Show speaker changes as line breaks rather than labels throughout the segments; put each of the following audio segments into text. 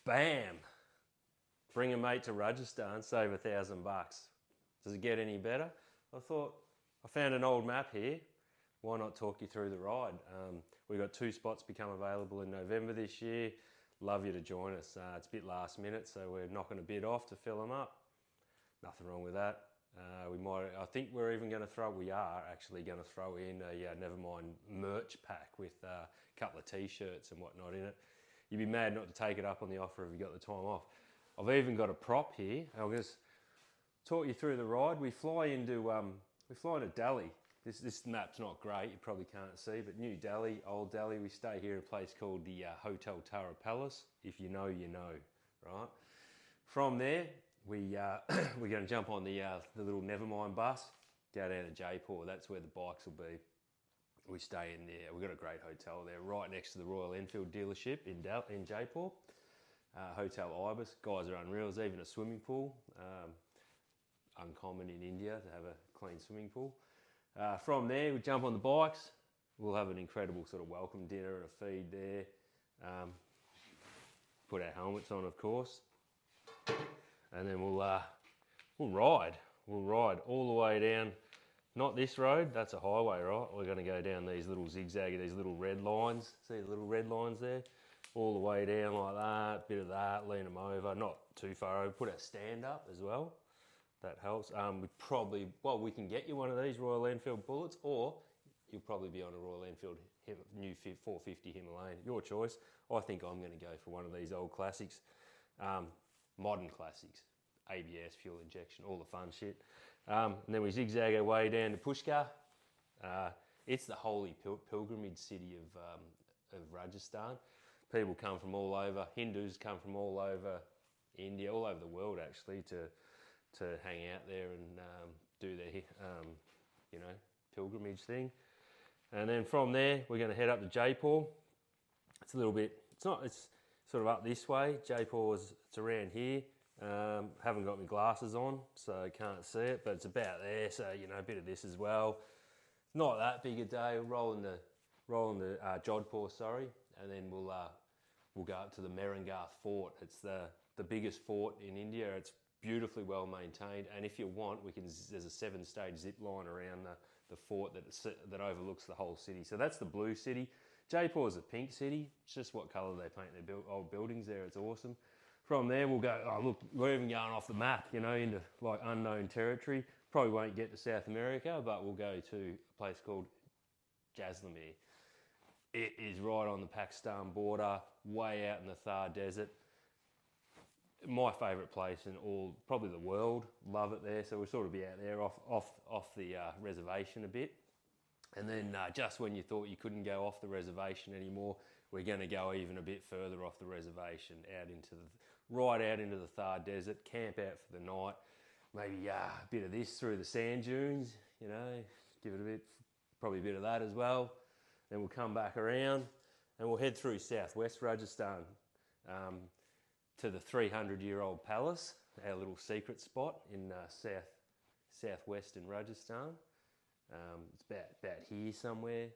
Bam! Bring a mate to Rajasthan, save $1,000. Does it get any better? I thought, I found an old map here. Why not talk you through the ride? We've got 2 spots become available in November this year. Love you to join us. It's a bit last minute, so we're knocking a bit off to fill them up. Nothing wrong with that. I think we're even going to we are actually going to throw in a Nevermind merch pack with a couple of t-shirts and whatnot in it. You'd be mad not to take it up on the offer if you got the time off. I've even got a prop here. I'll just talk you through the ride. We fly into Delhi. This map's not great, you probably can't see, but New Delhi, Old Delhi, we stay here at a place called the Hotel Tara Palace. If you know, you know, right? From there, we're going to jump on the little Nevermind bus, go down to Jaipur. That's where the bikes will be. We stay in there. We've got a great hotel there, right next to the Royal Enfield dealership in Jaipur. Hotel Ibis. Guys are unreal. There's even a swimming pool. Uncommon in India to have a clean swimming pool. From there, we jump on the bikes. We'll have an incredible sort of welcome dinner and a feed there. Put our helmets on, of course. And then we'll ride. We'll ride all the way down. Not this road, that's a highway, right? We're going to go down these little zigzag, these little red lines. See the little red lines there? All the way down like that, bit of that, lean them over. Not too far over. Put our stand up as well. That helps. We can get you one of these Royal Enfield Bullets, or you'll probably be on a Royal Enfield new 450 Himalayan. Your choice. I think I'm going to go for one of these old classics. Modern classics, ABS, fuel injection, all the fun shit. And then we zigzag our way down to Pushkar. It's the holy pilgrimage city of Rajasthan. People come from all over, Hindus come from all over India, all over the world actually, to hang out there and do their pilgrimage thing. And then from there, we're going to head up to Jaipur. It's sort of up this way. It's around here. Haven't got my glasses on, so I can't see it, but it's about there. So a bit of this as well. Not that big a day. Rolling the Jodhpur, sorry, and then we'll go up to the Mehrangarh Fort. It's the biggest fort in India. It's beautifully well maintained, and if you want, there's a 7-stage zip line around the fort that overlooks the whole city. So that's the blue city. Jaipur is a pink city. It's just what colour they paint their old buildings there. It's awesome. From there, we'll go, oh look, we're even going off the map, into like unknown territory. Probably won't get to South America, but we'll go to a place called Jaisalmer. It is right on the Pakistan border, way out in the Thar Desert. My favourite place in probably the world. Love it there. So we'll sort of be out there off the reservation a bit. And then just when you thought you couldn't go off the reservation anymore, we're going to go even a bit further off the reservation, right out into the Thar Desert, camp out for the night. Maybe a bit of this through the sand dunes, give it probably a bit of that as well. Then we'll come back around and we'll head through southwest Rajasthan to the 300-year-old palace, our little secret spot in southwestern Rajasthan. It's about here somewhere.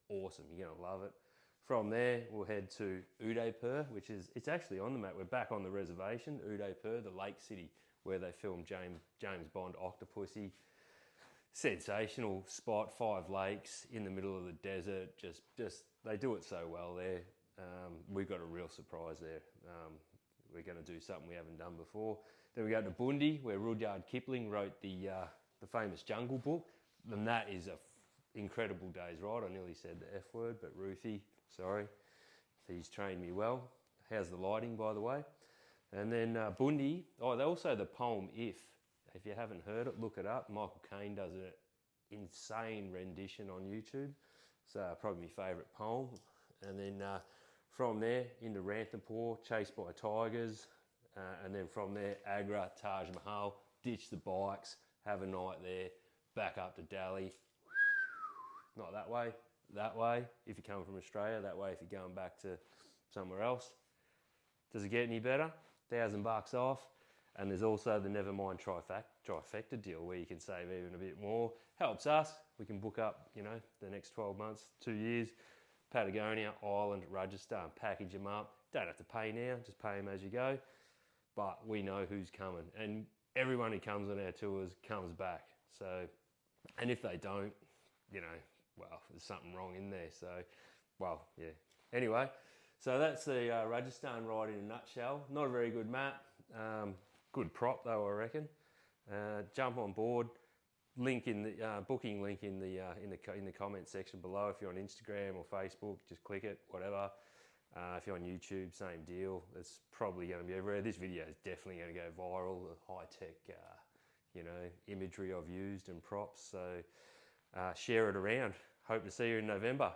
Awesome, you're gonna love it. From there, we'll head to Udaipur, it's actually on the map. We're back on the reservation. Udaipur, the lake city where they filmed James Bond Octopussy. Sensational spot, 5 lakes in the middle of the desert. Just they do it so well there. We've got a real surprise there. We're going to do something we haven't done before. Then we go to Bundi, where Rudyard Kipling wrote the famous Jungle Book. And that is a incredible day's ride. I nearly said the F word, but Ruthie, sorry. He's trained me well. How's the lighting, by the way? And then Bundi, also the poem If. If you haven't heard it, look it up. Michael Caine does an insane rendition on YouTube. So probably my favourite poem. And then from there into Ranthambore, chased by tigers. And then from there, Agra, Taj Mahal, ditch the bikes, have a night there. Back up to Delhi, not that way if you're coming from Australia, that way if you're going back to somewhere else. Does it get any better? $1,000 off. And there's also the Nevermind Trifecta deal where you can save even a bit more. Helps us, we can book up, the next 12 months, 2 years, Patagonia, Ireland, Rajasthan, package them up, Don't have to pay now, just pay them as you go. But we know who's coming, and everyone who comes on our tours comes back. So, and if they don't, you know, well, there's something wrong in there. So, well, yeah. Anyway, so that's the Rajasthan Ride in a nutshell. Not a very good map. Good prop though, I reckon. Jump on board. Link in the booking link in the comment section below. If you're on Instagram or Facebook, just click it. Whatever. If you're on YouTube, same deal. It's probably going to be everywhere. This video is definitely going to go viral. The high-tech, you know, imagery I've used and props. So share it around. Hope to see you in November.